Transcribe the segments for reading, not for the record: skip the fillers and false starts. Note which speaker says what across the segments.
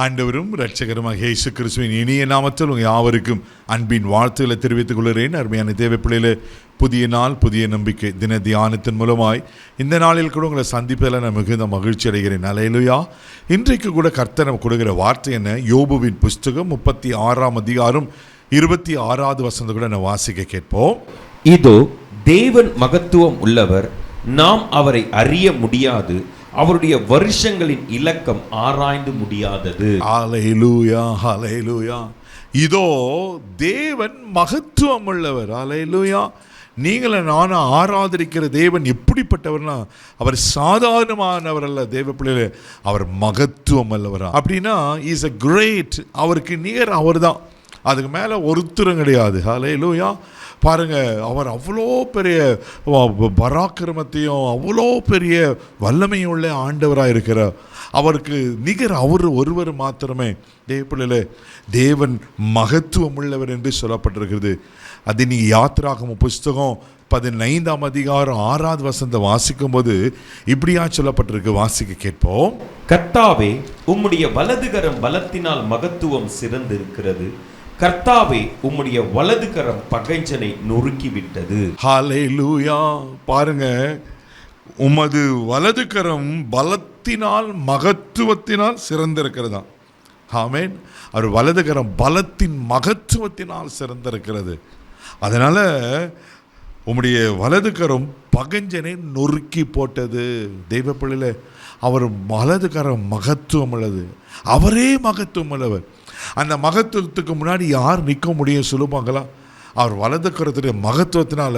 Speaker 1: ஆண்டவரும் இரட்சகருமாக இயேசு கிறிஸ்துவின் இனிய நாமத்தில் உங்கள் யாவருக்கும் அன்பின் வாழ்த்துக்களை தெரிவித்துக் கொள்கிறேன். அருமையான தேவப்பிள்ளையிலே புதிய நாள், புதிய நம்பிக்கை தின தியானத்தின் மூலமாய் இந்த நாளில் கூட உங்களை சந்திப்பதில் நான் மிகுந்த மகிழ்ச்சி அடைகிறேன். அல்லேலூயா. இன்றைக்கு கூட கர்த்தர் நமக்கு கொடுக்கிற வார்த்தை என்ன? யோபுவின் புஸ்தகம் 36ஆம் அதிகாரம் 26வது வசனத்தை கூட நான் வாசிக்க கேட்போம்.
Speaker 2: இதோ தேவன் மகத்துவம் உள்ளவர், நாம் அவரை அறிய முடியாது, அவருடைய வருஷங்களின் இலக்கம் ஆராய்ந்து முடியாதது.
Speaker 1: ஹல்லேலூயா, ஹல்லேலூயா. இதோ தேவன் மகத்துவம் உள்ளவர். ஹல்லேலூயா. நீங்கள நானும் ஆராதரிக்கிற தேவன் எப்படிப்பட்டவர்னா, அவர் சாதாரணமானவர் அல்ல. தேவ பிள்ளைகளே, அவர் மகத்துவம் அல்லவரா அப்படின்னா இஸ் அ கிரேட். அவருக்கு நிகர் அவர் தான், அதுக்கு மேலே ஒருத்தரும் கிடையாது. ஹல்லேலூயா. பாருங்க, அவர் அவ்வளோ பெரிய பராக்கிரமத்தையும் அவ்வளோ பெரிய வல்லமையும் உள்ள ஆண்டவராக இருக்கிறார். அவருக்கு நிகர் அவர் ஒருவர் மாத்திரமே. தேவப்பிள்ளையிலே, தேவன் மகத்துவம் உள்ளவர் என்று சொல்லப்பட்டிருக்கிறது. அது நீங்கள் யாத்திராகம புஸ்தகம் 15ஆம் அதிகாரம் 6வது வசனத்தை வாசிக்கும் போது இப்படியா சொல்லப்பட்டிருக்கு. வாசிக்க கேட்போம்.
Speaker 2: கர்த்தாவே, உம்முடைய வலதுகரம் பலத்தினால் மகத்துவம் சிறந்திருக்கிறது. கர்த்தாவே, உம்முடைய வலதுகரம் பகைஞனை நொறுக்கிவிட்டது.
Speaker 1: ஹல்லேலூயா. பாருங்க, உமது வலதுகரம் பலத்தினால் மகத்துவத்தினால் சிறந்திருக்கிறதா. ஆமென். அவர் வலதுகரம் பலத்தின் மகத்துவத்தினால் சிறந்திருக்கிறது. அதனால உம்முடைய வலதுகரம் பகைஞனை நொறுக்கி போட்டது. தெய்வ பிள்ளையில, அவர் வலதுகரம் மகத்துவம் உள்ளது. அவரே மகத்துவம் உள்ளவர். அந்த மகத்துவத்துக்கு முன்னாடி யார் நிற்க முடியும் சொல்லுவாங்களா? அவர் வலதுகரத்துடைய மகத்துவத்தினால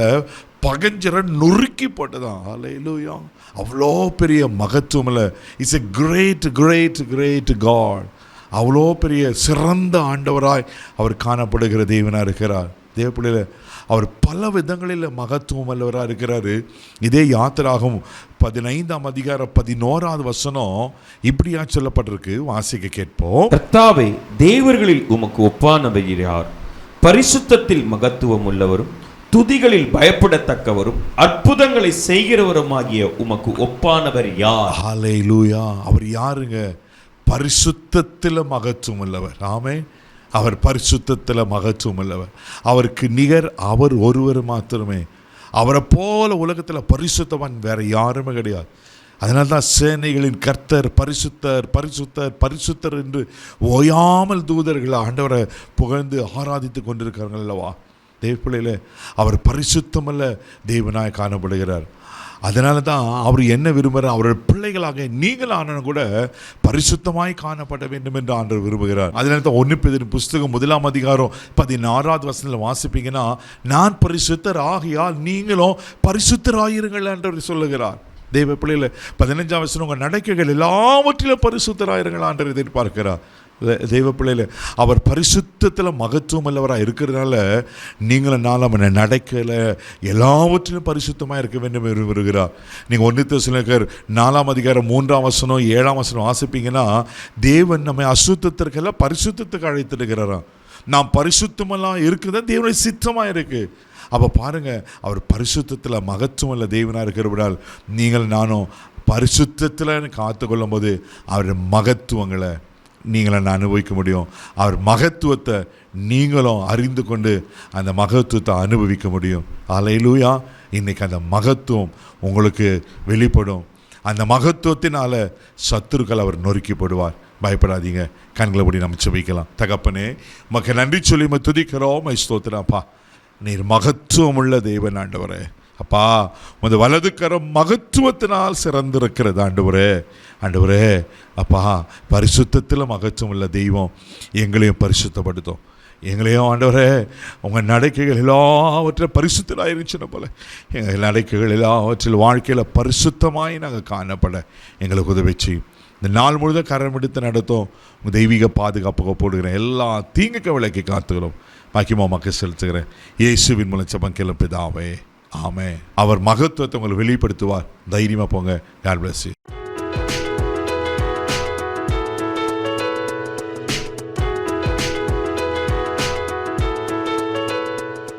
Speaker 1: பகைஞரை நொறுக்கி போட்டதான். ஹல்லேலூயா. அவ்வளோ பெரிய மகத்துவம் இல்லை. It's a great great great god. அவ்வளோ பெரிய சிறந்த ஆண்டவராய் அவர் காணப்படுகிற தேவனாக இருக்கிறார். தேவப்பிள்ளையில, அவர் பல விதங்களில் மகத்துவம் அல்லவராக இருக்கிறாரு. இதே யாத்திராகம் 15ஆம் அதிகாரம் 11வது வசனம் இப்படியா சொல்லப்பட்டிருக்கு. வாசிக்க கேட்போம்.
Speaker 2: கர்த்தாவே, தேவர்களில் உமக்கு ஒப்பானவர் யார்? பரிசுத்தத்தில் மகத்துவம் உள்ளவரும் துதிகளில் பயப்படத்தக்கவரும் அற்புதங்களை செய்கிறவருமாகிய உமக்கு ஒப்பானவர் யார்?
Speaker 1: ஹல்லேலூயா. அவர் யாருங்க? பரிசுத்தத்தில் மகத்துவம் உள்ளவர். ஆமென். அவர் பரிசுத்தத்தில் மகத்துவம் உள்ளவர். அவருக்கு நிகர் அவர் ஒருவர் மாத்திரமே. அவரை போல உலகத்தில் பரிசுத்தவான் வேற யாருமே கிடையாது. அதனால தான் சேனைகளின் கர்த்தர் பரிசுத்தர் பரிசுத்தர் பரிசுத்தர் என்று ஓயாமல் தூதர்கள் ஆண்டவரை புகழ்ந்து ஆராதித்து கொண்டிருக்கிறார்கள் அல்லவா. தேவப்பிள்ளையில, அவர் பரிசுத்தமல்ல தேவனாய் காணப்படுகிறார். அதனால தான் அவர் என்ன விரும்புகிறார்? அவருடைய பிள்ளைகளாக நீங்கள் ஆனாலும் கூட பரிசுத்தமாய் காணப்பட வேண்டும் என்று ஆண்டவர் விரும்புகிறார். அதனால தான் 1 பேதுரு புஸ்தகம் 1ஆம் அதிகாரம் 16வது வசனத்தில் வாசிப்பீங்கன்னா, நான் பரிசுத்தர் ஆகையால் நீங்களும் பரிசுத்தராயிருங்கள் என்று சொல்லுகிறார். தெய்வ பிள்ளைகளை 15ஆம் வசனம், உங்கள் நடக்கைகள் எல்லாவற்றிலும் பரிசுத்தராயிருங்கள் என்று எதிர்பார்க்கிறார். தெய்வ பிள்ளையில, அவர் பரிசுத்தத்தில் மகத்துவம் அல்லவராக இருக்கிறதுனால நீங்களும் நாளும் நடக்கல எல்லாவற்றிலும் பரிசுத்தமாக இருக்க வேண்டும் என்று விரும்புகிறார். நீங்கள் 1 தெசலோனிக்கர் 4ஆம் அதிகாரம் 3ஆம் வசனம் 7ஆம் வசனம் வாசிப்பீங்கன்னா, தேவன் நம்மை அசுத்தத்திற்கெல்லாம் பரிசுத்தத்துக்கு அழைத்திருக்கிறாராம். நாம் பரிசுத்தமெல்லாம் இருக்குதான் தேவனுடைய சித்தமாக இருக்குது. அப்போ பாருங்கள், அவர் பரிசுத்தத்தில் மகத்துவம் இல்லை தேவனாக இருக்கிறபடியால் நீங்கள் நானும் பரிசுத்தத்தில் காத்துக்கொள்ளும் போது அவருடைய மகத்துவங்களை நீங்களை நான் அனுபவிக்க முடியும். அவர் மகத்துவத்தை நீங்களும் அறிந்து கொண்டு அந்த மகத்துவத்தை அனுபவிக்க முடியும். ஹல்லேலூயா. இன்றைக்கி அந்த மகத்துவம் உங்களுக்கு வெளிப்படும். அந்த மகத்துவத்தினால சத்துருக்கள் அவர் நொறுக்கிப்படுவார். பயப்படாதீங்க. கண்களை மூடி நம்ம ஜெபிக்கலாம். தகப்பனே, உமக்கு நன்றி சொல்லி துதிக்கிறோம். ஸ்தோத்திரப்பா, நீர் மகத்துவம் உள்ள தேவன் ஆண்டவரே. அப்பா, உமது வலதுகரம் மகத்துவத்தினால் சிறந்திருக்கிறது ஆண்டவரே. ஆண்டவரே அப்பா, பரிசுத்தத்தில் மகத்துவம் உள்ள தெய்வம், எங்களையும் பரிசுத்தப்படுத்தும். எங்களையும் ஆண்டவரே, உங்கள் நடக்கைகள் எல்லாவற்றிலும் பரிசுத்தமாக இருந்துச்சுன்னு போல எங்கள் நடக்கைகள் எல்லாவற்றில் வாழ்க்கையில் பரிசுத்தமாய் நாங்கள் காணப்பட எங்களுக்கு உதவி செய்யும். இந்த நாள் முழுதும் கரம் எடுத்து நடத்தும். உங்கள் தெய்வீக பாதுகாப்புக்கு போடுகிறேன். எல்லா தீங்குக்கு விலக்கி காத்துக்கிறோம். பாக்கியமாக மக்கள் செலுத்துகிறேன். இயேசுவின் மூலம் ஜெபம் கேளும் பிதாவே. ஆமென். அவர் மகத்துவத்தை உங்களை வெளிப்படுத்துவார். தைரியமாக போங்க. God bless you.